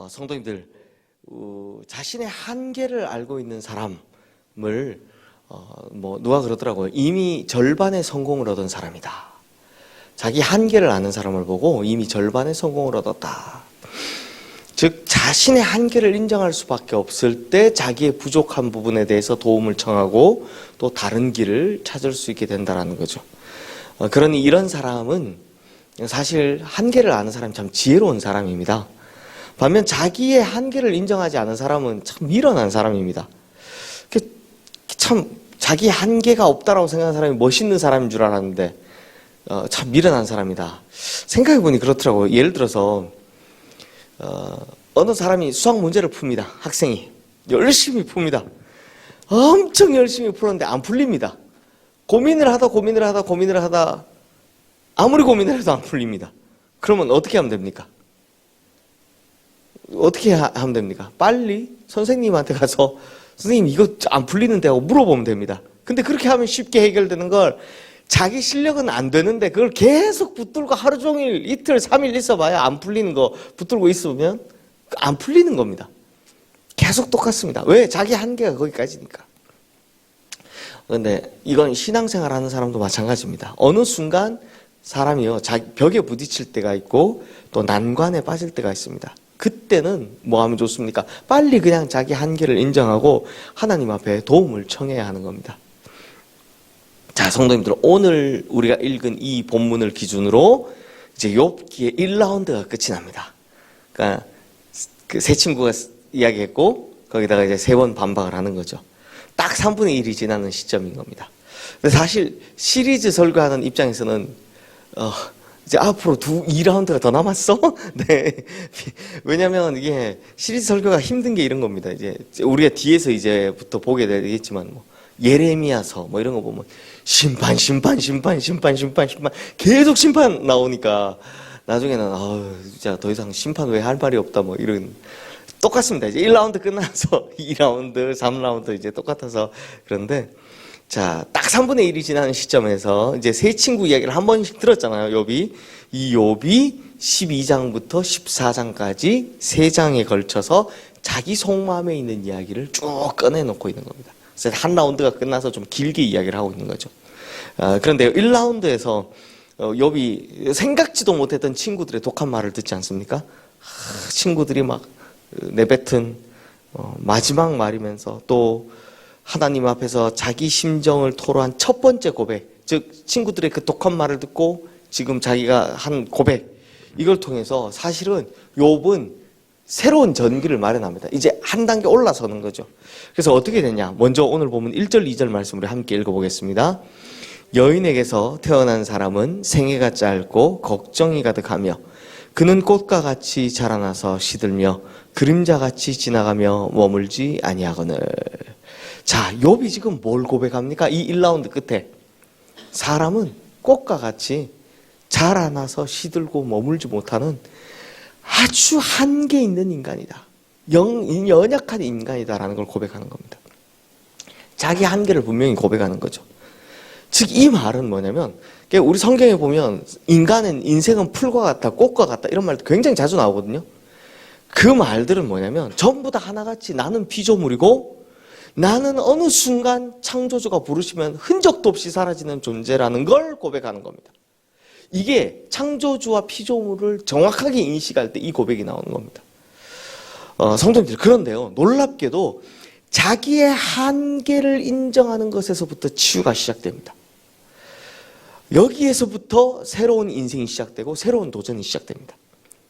성도님들, 자신의 한계를 알고 있는 사람을 누가 그러더라고요. 이미 절반의 성공을 얻은 사람이다. 자기 한계를 아는 사람을 보고 이미 절반의 성공을 얻었다. 즉 자신의 한계를 인정할 수밖에 없을 때 자기의 부족한 부분에 대해서 도움을 청하고 또 다른 길을 찾을 수 있게 된다는 거죠. 그러니 이런 사람은 사실 한계를 아는 사람이 참 지혜로운 사람입니다. 반면 자기의 한계를 인정하지 않은 사람은 참 미련한 사람입니다. 참 자기 한계가 없다라고 생각하는 사람이 멋있는 사람인 줄 알았는데 참 미련한 사람이다. 생각해보니 그렇더라고요. 예를 들어서 어느 사람이 수학 문제를 풉니다. 학생이 열심히 풉니다. 엄청 열심히 풀었는데 안 풀립니다. 고민을 하다 아무리 고민을 해도 안 풀립니다. 그러면 어떻게 하면 됩니까? 어떻게 하면 됩니까? 빨리 선생님한테 가서 선생님 이거 안 풀리는데 하고 물어보면 됩니다. 근데 그렇게 하면 쉽게 해결되는 걸 자기 실력은 안 되는데 그걸 계속 붙들고 하루 종일 이틀 3일 있어봐야 안 풀리는 거 붙들고 있으면 안 풀리는 겁니다. 계속 똑같습니다. 왜? 자기 한계가 거기까지니까. 그런데 이건 신앙생활 하는 사람도 마찬가지입니다. 어느 순간 사람이요 벽에 부딪힐 때가 있고 또 난관에 빠질 때가 있습니다. 그때는 뭐 하면 좋습니까? 빨리 그냥 자기 한계를 인정하고 하나님 앞에 도움을 청해야 하는 겁니다. 자, 성도님들, 오늘 우리가 읽은 이 본문을 기준으로 이제 욥기의 1라운드가 끝이 납니다. 그러니까 그 세 친구가 이야기했고 거기다가 이제 3번 반박을 하는 거죠. 딱 3분의 1이 지나는 시점인 겁니다. 근데 사실 시리즈 설교하는 입장에서는 이제 앞으로 2라운드가 더 남았어? 네. 왜냐면 이게 시리즈 설교가 힘든 게 이런 겁니다. 이제 우리가 뒤에서 이제부터 보게 되겠지만 예레미야서 이런 거 보면 심판 계속 심판 나오니까 나중에는 진짜 더 이상 심판 왜 할 말이 없다 이런 똑같습니다. 이제 1라운드 끝나서 2라운드, 3라운드 이제 똑같아서 그런데 자, 딱 3분의 1이 지나는 시점에서 이제 세 친구 이야기를 한 번씩 들었잖아요, 욥이. 이 욥이 12장부터 14장까지 3장에 걸쳐서 자기 속마음에 있는 이야기를 쭉 꺼내놓고 있는 겁니다. 그래서 한 라운드가 끝나서 좀 길게 이야기를 하고 있는 거죠. 그런데 1라운드에서 욥이 생각지도 못했던 친구들의 독한 말을 듣지 않습니까? 친구들이 막 내뱉은 마지막 말이면서 또 하나님 앞에서 자기 심정을 토로한 첫 번째 고백, 즉 친구들의 그 독한 말을 듣고 지금 자기가 한 고백, 이걸 통해서 사실은 욥은 새로운 전기를 마련합니다. 이제 한 단계 올라서는 거죠. 그래서 어떻게 되냐? 먼저 오늘 보면 1절, 2절 말씀을 함께 읽어보겠습니다. 여인에게서 태어난 사람은 생애가 짧고 걱정이 가득하며 그는 꽃과 같이 자라나서 시들며 그림자같이 지나가며 머물지 아니하거늘. 자, 욥이 지금 뭘 고백합니까? 이 1라운드 끝에 사람은 꽃과 같이 자라나서 시들고 머물지 못하는 아주 한계 있는 인간이다. 연약한 인간이다라는 걸 고백하는 겁니다. 자기 한계를 분명히 고백하는 거죠. 즉 이 말은 뭐냐면 우리 성경에 보면 인생은 풀과 같다, 꽃과 같다 이런 말도 굉장히 자주 나오거든요. 그 말들은 뭐냐면 전부 다 하나같이 나는 피조물이고 나는 어느 순간 창조주가 부르시면 흔적도 없이 사라지는 존재라는 걸 고백하는 겁니다. 이게 창조주와 피조물을 정확하게 인식할 때 이 고백이 나오는 겁니다. 성도님들, 그런데요, 놀랍게도 자기의 한계를 인정하는 것에서부터 치유가 시작됩니다. 여기에서부터 새로운 인생이 시작되고 새로운 도전이 시작됩니다.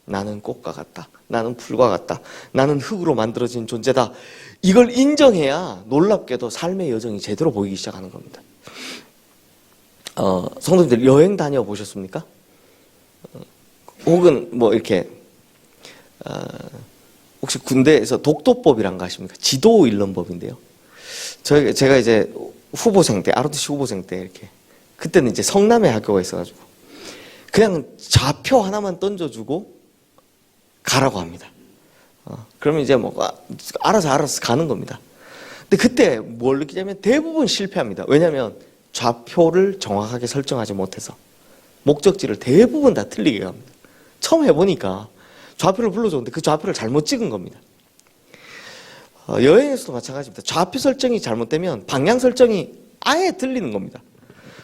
나는 꽃과 같다. 나는 풀과 같다. 나는 흙으로 만들어진 존재다. 이걸 인정해야 놀랍게도 삶의 여정이 제대로 보이기 시작하는 겁니다. 성도님들, 여행 다녀보셨습니까? 혹은 이렇게 혹시 군대에서 독도법이란 거 아십니까? 지도 읽는 법인데요. 제가 이제 후보생 때, ROTC 후보생 때 이렇게 그때는 이제 성남에 학교가 있어가지고 그냥 좌표 하나만 던져주고 가라고 합니다. 그러면 이제 알아서 가는 겁니다. 근데 그때 뭘 느끼냐면 대부분 실패합니다. 왜냐하면 좌표를 정확하게 설정하지 못해서 목적지를 대부분 다 틀리게 갑니다. 처음 해보니까 좌표를 불러줬는데 그 좌표를 잘못 찍은 겁니다. 여행에서도 마찬가지입니다. 좌표 설정이 잘못되면 방향 설정이 아예 틀리는 겁니다.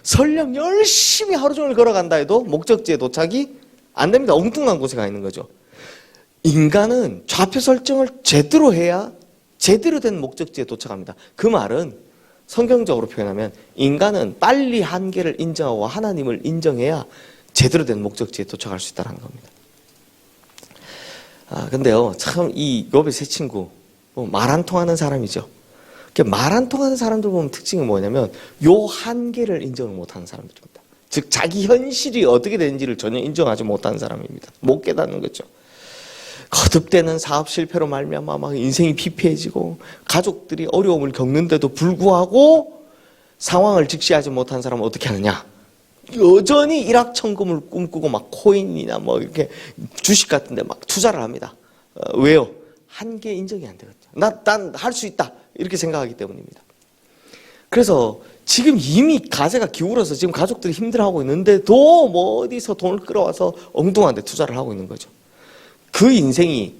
설령 열심히 하루 종일 걸어간다 해도 목적지에 도착이 안 됩니다. 엉뚱한 곳에 가 있는 거죠. 인간은 좌표 설정을 제대로 해야 제대로 된 목적지에 도착합니다. 그 말은 성경적으로 표현하면 인간은 빨리 한계를 인정하고 하나님을 인정해야 제대로 된 목적지에 도착할 수 있다는 겁니다. 근데요, 참 이 욥의 세 친구 말 안 통하는 사람이죠. 말 안 통하는 사람들 보면 특징이 뭐냐면 요 한계를 인정을 못하는 사람들입니다. 즉 자기 현실이 어떻게 되는지를 전혀 인정하지 못하는 사람입니다. 못 깨닫는 거죠. 거듭되는 사업 실패로 말미암아 막 인생이 피폐해지고 가족들이 어려움을 겪는데도 불구하고 상황을 직시하지 못한 사람은 어떻게 하느냐? 여전히 일확천금을 꿈꾸고 막 코인이나 뭐 이렇게 주식 같은데 막 투자를 합니다. 왜요? 한계 인정이 안 되거든요. 난 할 수 있다 이렇게 생각하기 때문입니다. 그래서 지금 이미 가세가 기울어서 지금 가족들이 힘들어하고 있는데도 뭐 어디서 돈을 끌어와서 엉뚱한 데 투자를 하고 있는 거죠. 그 인생이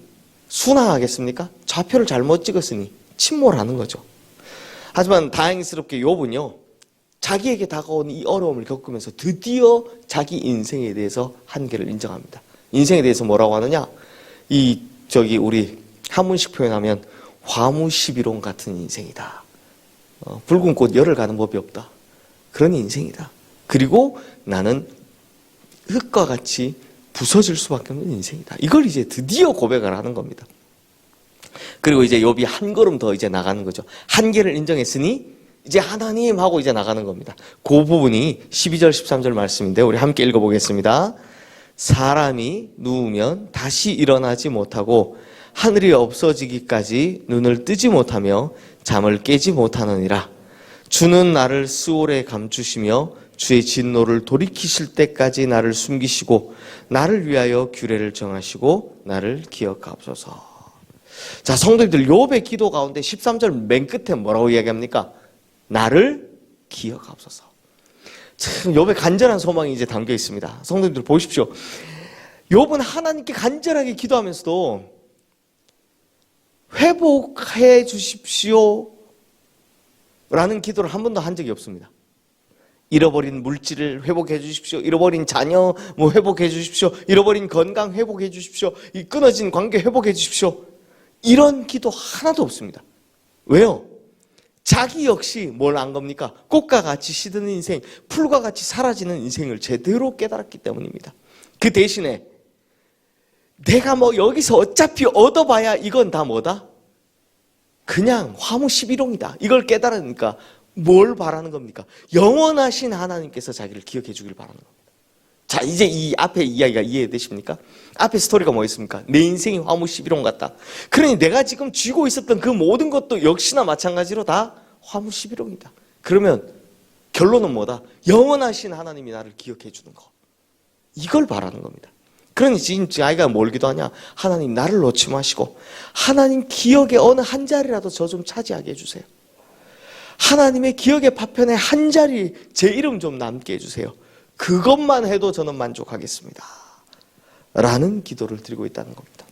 순항하겠습니까? 좌표를 잘못 찍었으니 침몰하는 거죠. 하지만 다행스럽게 욥은요, 자기에게 다가온 이 어려움을 겪으면서 드디어 자기 인생에 대해서 한계를 인정합니다. 인생에 대해서 뭐라고 하느냐? 우리 한문식 표현하면 화무시비론 같은 인생이다. 붉은 꽃 열을 가는 법이 없다. 그런 인생이다. 그리고 나는 흙과 같이 부서질 수밖에 없는 인생이다. 이걸 이제 드디어 고백을 하는 겁니다. 그리고 이제 욥이 한 걸음 더 이제 나가는 거죠. 한계를 인정했으니 이제 하나님 하고 이제 나가는 겁니다. 그 부분이 12절 13절 말씀인데 우리 함께 읽어보겠습니다. 사람이 누우면 다시 일어나지 못하고 하늘이 없어지기까지 눈을 뜨지 못하며 잠을 깨지 못하느니라. 주는 나를 스올에 감추시며 주의 진노를 돌이키실 때까지 나를 숨기시고 나를 위하여 규례를 정하시고 나를 기억하옵소서. 자, 성도님들, 욥의 기도 가운데 13절 맨 끝에 뭐라고 이야기합니까? 나를 기억하옵소서. 참 욥의 간절한 소망이 이제 담겨 있습니다. 성도님들 보십시오. 욥은 하나님께 간절하게 기도하면서도 회복해 주십시오 라는 기도를 한 번도 한 적이 없습니다. 잃어버린 물질을 회복해 주십시오. 잃어버린 자녀 회복해 주십시오. 잃어버린 건강 회복해 주십시오. 이 끊어진 관계 회복해 주십시오. 이런 기도 하나도 없습니다. 왜요? 자기 역시 뭘 안 겁니까? 꽃과 같이 시드는 인생, 풀과 같이 사라지는 인생을 제대로 깨달았기 때문입니다. 그 대신에 내가 여기서 어차피 얻어봐야 이건 다 뭐다? 그냥 화무시비롱이다. 이걸 깨달으니까 뭘 바라는 겁니까? 영원하신 하나님께서 자기를 기억해 주길 바라는 겁니다. 자, 이제 이 앞에 이야기가 이해되십니까? 앞에 스토리가 뭐 있습니까? 내 인생이 화무시비롱 같다. 그러니 내가 지금 쥐고 있었던 그 모든 것도 역시나 마찬가지로 다 화무시비롱이다. 그러면 결론은 뭐다? 영원하신 하나님이 나를 기억해 주는 거. 이걸 바라는 겁니다. 그러니 지금 아이가 뭘 기도하냐? 하나님 나를 놓지 마시고 하나님 기억의 어느 한 자리라도 저 좀 차지하게 해주세요. 하나님의 기억의 파편에 한 자리 제 이름 좀 남게 해주세요. 그것만 해도 저는 만족하겠습니다. 라는 기도를 드리고 있다는 겁니다.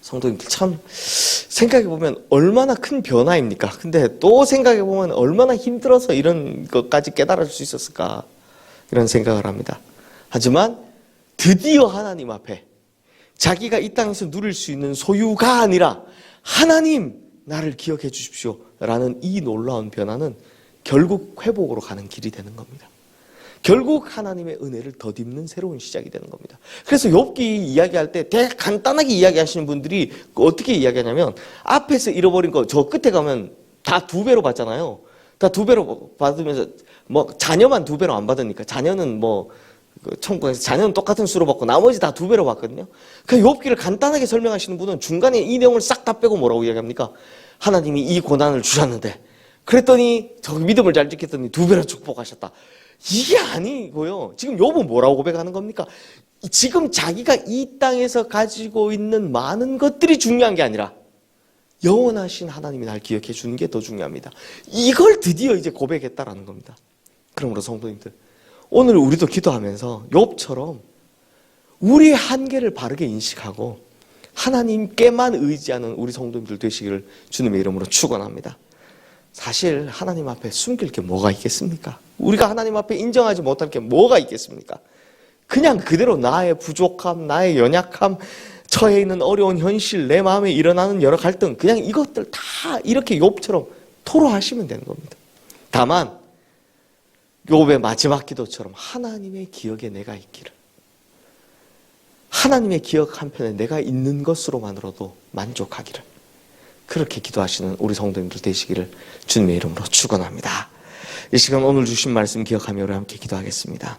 성도님들 참 생각해보면 얼마나 큰 변화입니까? 근데 또 생각해보면 얼마나 힘들어서 이런 것까지 깨달을 수 있었을까? 이런 생각을 합니다. 하지만 드디어 하나님 앞에 자기가 이 땅에서 누릴 수 있는 소유가 아니라 하나님 나를 기억해 주십시오 라는 이 놀라운 변화는 결국 회복으로 가는 길이 되는 겁니다. 결국 하나님의 은혜를 덧입는 새로운 시작이 되는 겁니다. 그래서 욥기 이야기할 때 되게 간단하게 이야기하시는 분들이 어떻게 이야기하냐면 앞에서 잃어버린 거 저 끝에 가면 다 2배로 받잖아요. 다 2배로 받으면서 자녀만 2배로 안 받으니까 자녀는 천국에서 자녀는 똑같은 수로 받고 나머지 다 2배로 받거든요. 그 욥기를 간단하게 설명하시는 분은 중간에 이 내용을 싹 다 빼고 뭐라고 이야기합니까? 하나님이 이 고난을 주셨는데 그랬더니 저 믿음을 잘 지켰더니 2배로 축복하셨다. 이게 아니고요. 지금 욥은 뭐라고 고백하는 겁니까? 지금 자기가 이 땅에서 가지고 있는 많은 것들이 중요한 게 아니라 영원하신 하나님이 날 기억해 주는 게 더 중요합니다. 이걸 드디어 이제 고백했다라는 겁니다. 그러므로 성도님들, 오늘 우리도 기도하면서 욥처럼 우리의 한계를 바르게 인식하고 하나님께만 의지하는 우리 성도님들 되시기를 주님의 이름으로 축원합니다. 사실 하나님 앞에 숨길 게 뭐가 있겠습니까? 우리가 하나님 앞에 인정하지 못할 게 뭐가 있겠습니까? 그냥 그대로 나의 부족함, 나의 연약함, 처해 있는 어려운 현실, 내 마음에 일어나는 여러 갈등, 그냥 이것들 다 이렇게 욥처럼 토로하시면 되는 겁니다. 다만 욥의 마지막 기도처럼 하나님의 기억에 내가 있기를, 하나님의 기억 한편에 내가 있는 것으로만으로도 만족하기를, 그렇게 기도하시는 우리 성도님들 되시기를 주님의 이름으로 축원합니다. 이 시간 오늘 주신 말씀 기억하며 우리 함께 기도하겠습니다.